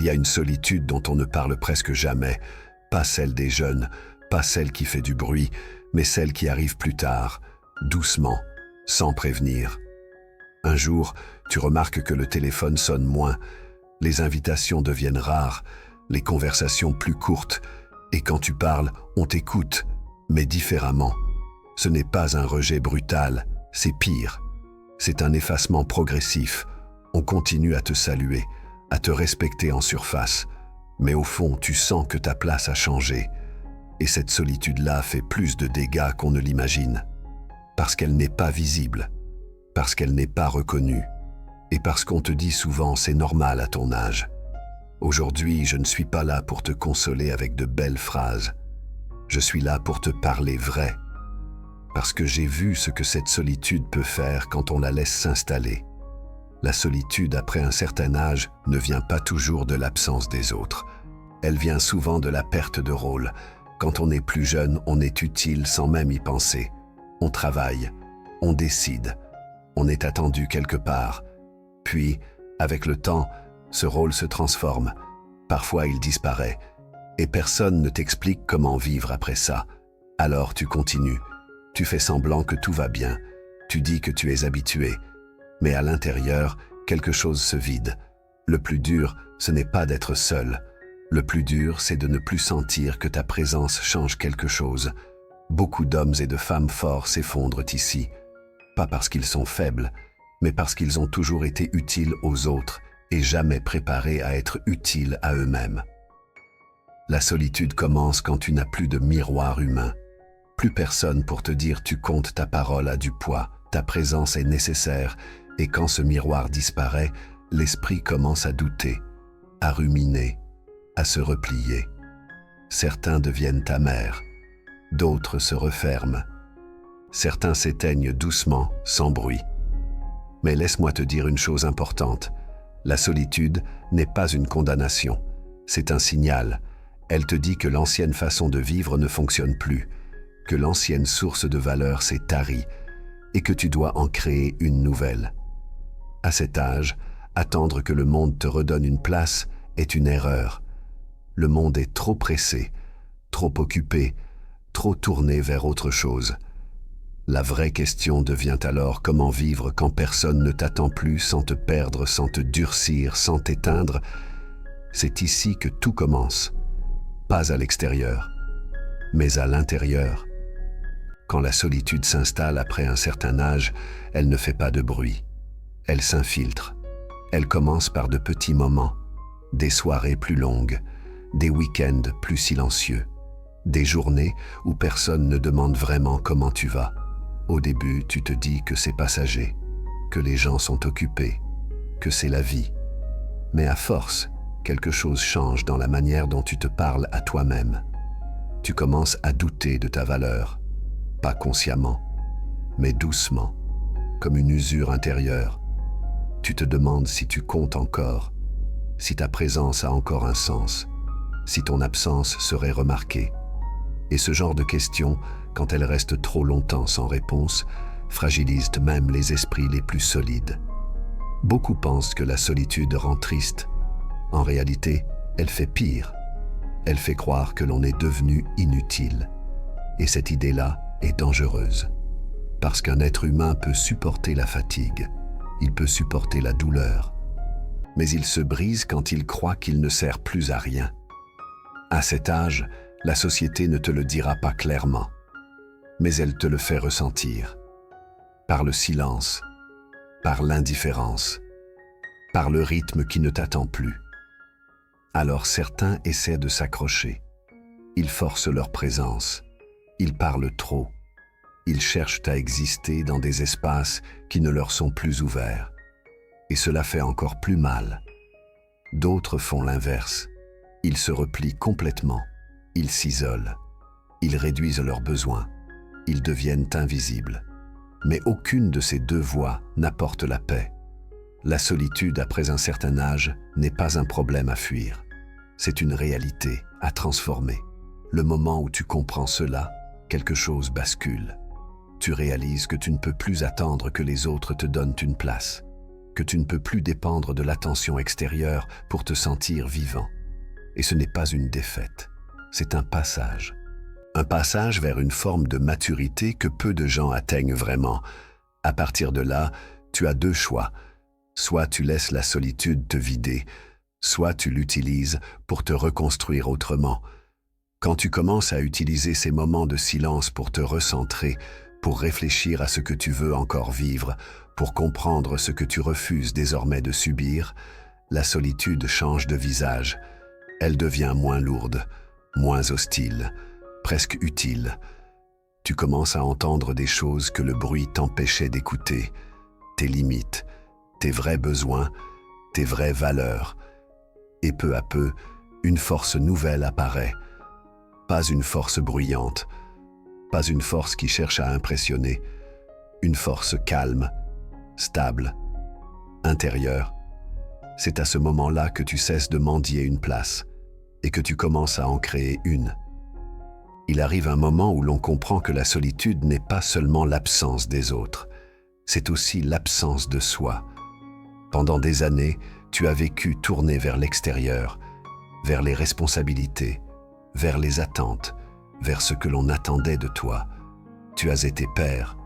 Il y a une solitude dont on ne parle presque jamais, pas celle des jeunes, pas celle qui fait du bruit, mais celle qui arrive plus tard, doucement, sans prévenir. Un jour, tu remarques que le téléphone sonne moins, les invitations deviennent rares, les conversations plus courtes, et quand tu parles, on t'écoute, mais différemment. Ce n'est pas un rejet brutal, c'est pire. C'est un effacement progressif. On continue à te saluer, à te respecter en surface, mais au fond, tu sens que ta place a changé. Et cette solitude-là fait plus de dégâts qu'on ne l'imagine. Parce qu'elle n'est pas visible, parce qu'elle n'est pas reconnue, et parce qu'on te dit souvent c'est normal à ton âge. Aujourd'hui, je ne suis pas là pour te consoler avec de belles phrases. Je suis là pour te parler vrai. Parce que j'ai vu ce que cette solitude peut faire quand on la laisse s'installer. La solitude après un certain âge ne vient pas toujours de l'absence des autres. Elle vient souvent de la perte de rôle. Quand on est plus jeune, on est utile sans même y penser. On travaille, on décide, on est attendu quelque part. Puis, avec le temps, ce rôle se transforme. Parfois, il disparaît. Et personne ne t'explique comment vivre après ça. Alors tu continues. Tu fais semblant que tout va bien. Tu dis que tu es habitué. Mais à l'intérieur, quelque chose se vide. Le plus dur, ce n'est pas d'être seul. Le plus dur, c'est de ne plus sentir que ta présence change quelque chose. Beaucoup d'hommes et de femmes forts s'effondrent ici. Pas parce qu'ils sont faibles, mais parce qu'ils ont toujours été utiles aux autres et jamais préparés à être utiles à eux-mêmes. La solitude commence quand tu n'as plus de miroir humain. Plus personne pour te dire tu comptes, ta parole a du poids, ta présence est nécessaire, et quand ce miroir disparaît, l'esprit commence à douter, à ruminer, à se replier. Certains deviennent amers, d'autres se referment. Certains s'éteignent doucement, sans bruit. Mais laisse-moi te dire une chose importante. La solitude n'est pas une condamnation, c'est un signal. Elle te dit que l'ancienne façon de vivre ne fonctionne plus, que l'ancienne source de valeur s'est tarie et que tu dois en créer une nouvelle. À cet âge, attendre que le monde te redonne une place est une erreur. Le monde est trop pressé, trop occupé, trop tourné vers autre chose. La vraie question devient alors comment vivre quand personne ne t'attend plus, sans te perdre, sans te durcir, sans t'éteindre. C'est ici que tout commence, pas à l'extérieur, mais à l'intérieur. Quand la solitude s'installe après un certain âge, elle ne fait pas de bruit. Elle s'infiltre. Elle commence par de petits moments, des soirées plus longues, des week-ends plus silencieux, des journées où personne ne demande vraiment comment tu vas. Au début, tu te dis que c'est passager, que les gens sont occupés, que c'est la vie. Mais à force, quelque chose change dans la manière dont tu te parles à toi-même. Tu commences à douter de ta valeur, pas consciemment, mais doucement, comme une usure intérieure. Tu te demandes si tu comptes encore, si ta présence a encore un sens, si ton absence serait remarquée. Et ce genre de questions, quand elles restent trop longtemps sans réponse, fragilisent même les esprits les plus solides. Beaucoup pensent que la solitude rend triste. En réalité, elle fait pire. Elle fait croire que l'on est devenu inutile. Et cette idée-là est dangereuse. Parce qu'un être humain peut supporter la fatigue, il peut supporter la douleur. Mais il se brise quand il croit qu'il ne sert plus à rien. À cet âge, la société ne te le dira pas clairement, mais elle te le fait ressentir. Par le silence, par l'indifférence, par le rythme qui ne t'attend plus. Alors certains essaient de s'accrocher. Ils forcent leur présence. Ils parlent trop. Ils cherchent à exister dans des espaces qui ne leur sont plus ouverts. Et cela fait encore plus mal. D'autres font l'inverse. Ils se replient complètement. Ils s'isolent. Ils réduisent leurs besoins. Ils deviennent invisibles. Mais aucune de ces deux voies n'apporte la paix. La solitude après un certain âge n'est pas un problème à fuir. C'est une réalité à transformer. Le moment où tu comprends cela, quelque chose bascule. Tu réalises que tu ne peux plus attendre que les autres te donnent une place. que tu ne peux plus dépendre de l'attention extérieure pour te sentir vivant. Et ce n'est pas une défaite, c'est un passage. Un passage vers une forme de maturité que peu de gens atteignent vraiment. À partir de là, tu as deux choix. Soit tu laisses la solitude te vider, soit tu l'utilises pour te reconstruire autrement. Quand tu commences à utiliser ces moments de silence pour te recentrer, pour réfléchir à ce que tu veux encore vivre, pour comprendre ce que tu refuses désormais de subir, la solitude change de visage. Elle devient moins lourde, moins hostile, presque utile. Tu commences à entendre des choses que le bruit t'empêchait d'écouter, tes limites, tes vrais besoins, tes vraies valeurs. Et peu à peu, une force nouvelle apparaît. Pas une force bruyante, pas une force qui cherche à impressionner, une force calme, stable, intérieure. C'est à ce moment-là que tu cesses de mendier une place et que tu commences à en créer une. Il arrive un moment où l'on comprend que la solitude n'est pas seulement l'absence des autres, c'est aussi l'absence de soi. Pendant des années, tu as vécu tourné vers l'extérieur, vers les responsabilités, vers les attentes, vers ce que l'on attendait de toi. Tu as été père,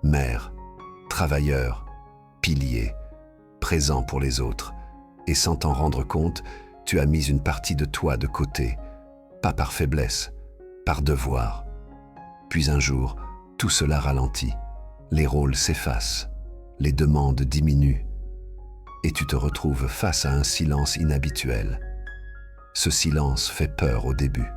mère, travailleur, pilier, présent pour les autres, et sans t'en rendre compte, tu as mis une partie de toi de côté, pas par faiblesse, par devoir. Puis un jour, tout cela ralentit, les rôles s'effacent, les demandes diminuent, et tu te retrouves face à un silence inhabituel. Ce silence fait peur au début,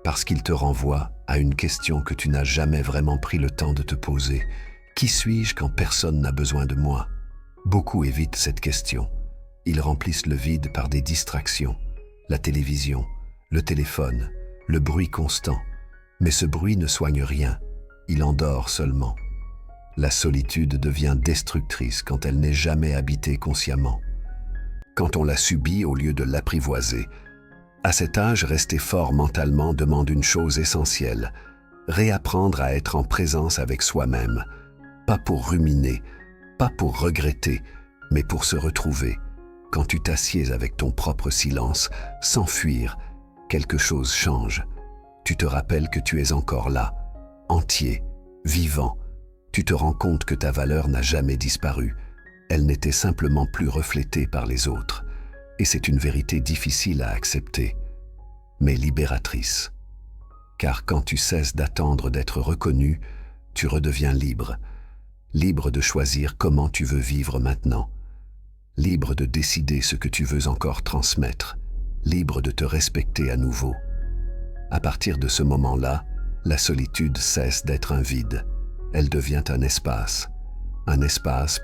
parce qu'il te renvoie à une question que tu n'as jamais vraiment pris le temps de te poser. Qui suis-je quand personne n'a besoin de moi? Beaucoup évitent cette question. Ils remplissent le vide par des distractions, la télévision, le téléphone, le bruit constant. Mais ce bruit ne soigne rien, il endort seulement. La solitude devient destructrice quand elle n'est jamais habitée consciemment. Quand on la subit au lieu de l'apprivoiser, à cet âge, rester fort mentalement demande une chose essentielle, réapprendre à être en présence avec soi-même, pas pour ruminer, pas pour regretter, mais pour se retrouver. Quand tu t'assieds avec ton propre silence, sans fuir, quelque chose change. Tu te rappelles que tu es encore là, entier, vivant. Tu te rends compte que ta valeur n'a jamais disparu. Elle n'était simplement plus reflétée par les autres. Et c'est une vérité difficile à accepter, mais libératrice. Car quand tu cesses d'attendre d'être reconnu, tu redeviens libre. Libre de choisir comment tu veux vivre maintenant. Libre de décider ce que tu veux encore transmettre. Libre de te respecter à nouveau. À partir de ce moment-là, la solitude cesse d'être un vide. Elle devient un espace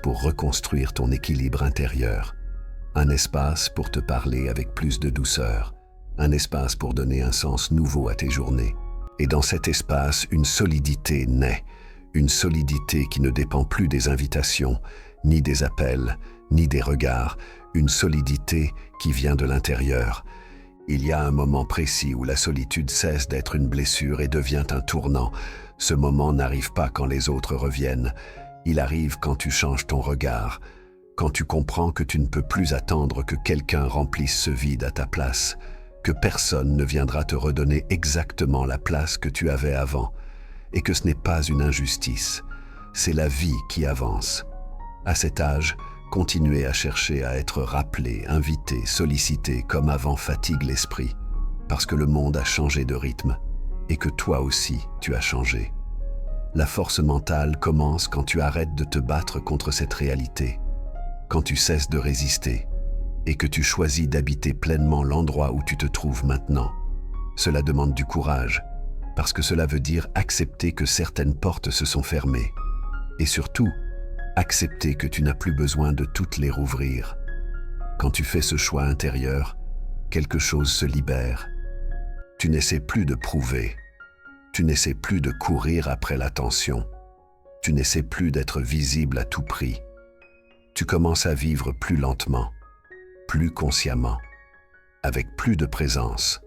pour reconstruire ton équilibre intérieur, un espace pour te parler avec plus de douceur, un espace pour donner un sens nouveau à tes journées. Et dans cet espace, une solidité naît, une solidité qui ne dépend plus des invitations, ni des appels, ni des regards, une solidité qui vient de l'intérieur. Il y a un moment précis où la solitude cesse d'être une blessure et devient un tournant. Ce moment n'arrive pas quand les autres reviennent, il arrive quand tu changes ton regard, quand tu comprends que tu ne peux plus attendre que quelqu'un remplisse ce vide à ta place, que personne ne viendra te redonner exactement la place que tu avais avant, et que ce n'est pas une injustice, c'est la vie qui avance. À cet âge, continuer à chercher à être rappelé, invité, sollicité comme avant fatigue l'esprit, parce que le monde a changé de rythme, et que toi aussi tu as changé. La force mentale commence quand tu arrêtes de te battre contre cette réalité, quand tu cesses de résister et que tu choisis d'habiter pleinement l'endroit où tu te trouves maintenant. Cela demande du courage, parce que cela veut dire accepter que certaines portes se sont fermées et surtout, accepter que tu n'as plus besoin de toutes les rouvrir. Quand tu fais ce choix intérieur, quelque chose se libère. Tu n'essaies plus de prouver. Tu n'essaies plus de courir après l'attention. Tu n'essaies plus d'être visible à tout prix. Tu commences à vivre plus lentement, plus consciemment, avec plus de présence.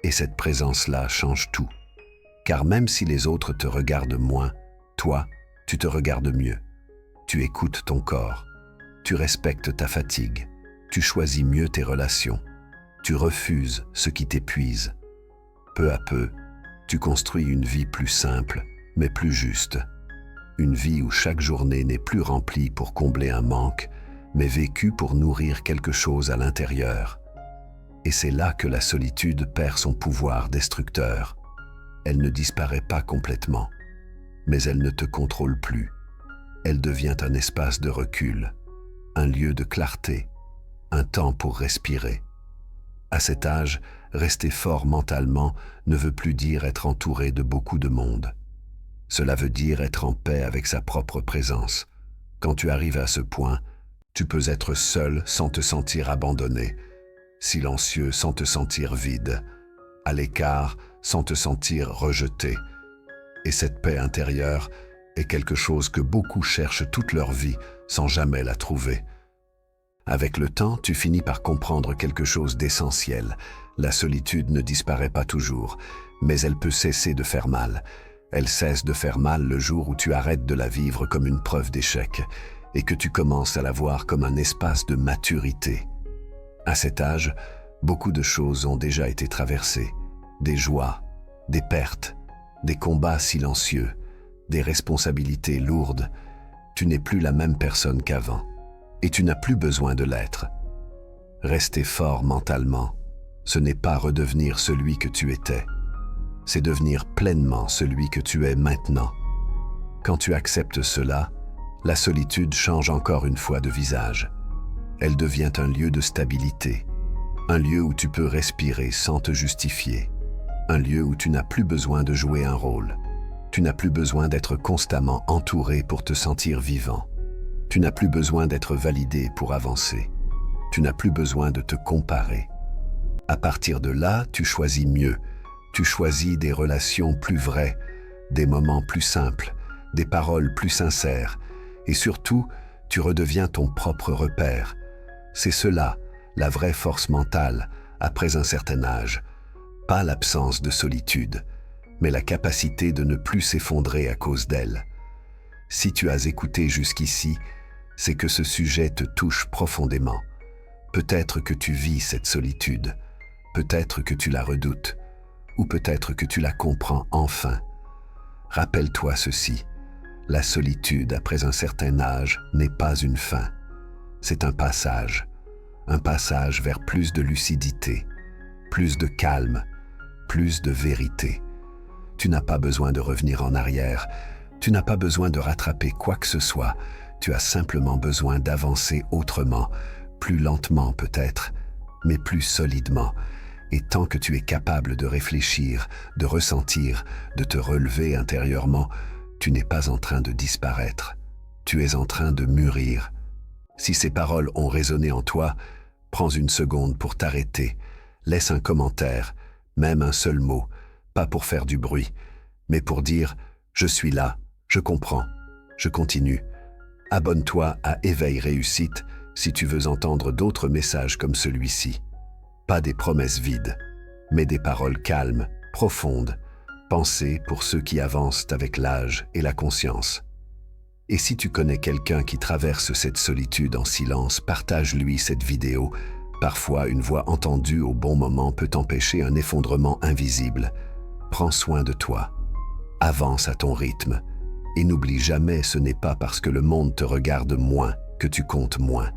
Et cette présence-là change tout. Car même si les autres te regardent moins, toi, tu te regardes mieux. Tu écoutes ton corps. Tu respectes ta fatigue. Tu choisis mieux tes relations. Tu refuses ce qui t'épuise. Peu à peu, tu construis une vie plus simple, mais plus juste. Une vie où chaque journée n'est plus remplie pour combler un manque, mais vécue pour nourrir quelque chose à l'intérieur. Et c'est là que la solitude perd son pouvoir destructeur. Elle ne disparaît pas complètement, mais elle ne te contrôle plus. Elle devient un espace de recul, un lieu de clarté, un temps pour respirer. À cet âge, rester fort mentalement ne veut plus dire être entouré de beaucoup de monde. Cela veut dire être en paix avec sa propre présence. Quand tu arrives à ce point, tu peux être seul sans te sentir abandonné, silencieux sans te sentir vide, à l'écart sans te sentir rejeté. Et cette paix intérieure est quelque chose que beaucoup cherchent toute leur vie sans jamais la trouver. Avec le temps, tu finis par comprendre quelque chose d'essentiel. La solitude ne disparaît pas toujours, mais elle peut cesser de faire mal. Elle cesse de faire mal le jour où tu arrêtes de la vivre comme une preuve d'échec et que tu commences à la voir comme un espace de maturité. À cet âge, beaucoup de choses ont déjà été traversées. Des joies, des pertes, des combats silencieux, des responsabilités lourdes. Tu n'es plus la même personne qu'avant. Et tu n'as plus besoin de l'être. Rester fort mentalement, ce n'est pas redevenir celui que tu étais. C'est devenir pleinement celui que tu es maintenant. Quand tu acceptes cela, la solitude change encore une fois de visage. Elle devient un lieu de stabilité, un lieu où tu peux respirer sans te justifier, un lieu où tu n'as plus besoin de jouer un rôle. Tu n'as plus besoin d'être constamment entouré pour te sentir vivant. Tu n'as plus besoin d'être validé pour avancer. Tu n'as plus besoin de te comparer. À partir de là, tu choisis mieux. Tu choisis des relations plus vraies, des moments plus simples, des paroles plus sincères. Et surtout, tu redeviens ton propre repère. C'est cela, la vraie force mentale, après un certain âge. Pas l'absence de solitude, mais la capacité de ne plus s'effondrer à cause d'elle. Si tu as écouté jusqu'ici, c'est que ce sujet te touche profondément. Peut-être que tu vis cette solitude, peut-être que tu la redoutes, ou peut-être que tu la comprends enfin. Rappelle-toi ceci, la solitude après un certain âge n'est pas une fin. C'est un passage vers plus de lucidité, plus de calme, plus de vérité. Tu n'as pas besoin de revenir en arrière, tu n'as pas besoin de rattraper quoi que ce soit, tu as simplement besoin d'avancer autrement, plus lentement peut-être, mais plus solidement. Et tant que tu es capable de réfléchir, de ressentir, de te relever intérieurement, tu n'es pas en train de disparaître, tu es en train de mûrir. Si ces paroles ont résonné en toi, prends une seconde pour t'arrêter, laisse un commentaire, même un seul mot, pas pour faire du bruit, mais pour dire « Je suis là, je comprends, je continue ». Abonne-toi à Éveil Réussite si tu veux entendre d'autres messages comme celui-ci. Pas des promesses vides, mais des paroles calmes, profondes, pensées pour ceux qui avancent avec l'âge et la conscience. Et si tu connais quelqu'un qui traverse cette solitude en silence, partage-lui cette vidéo. Parfois, une voix entendue au bon moment peut empêcher un effondrement invisible. Prends soin de toi. Avance à ton rythme. Et n'oublie jamais, ce n'est pas parce que le monde te regarde moins que tu comptes moins.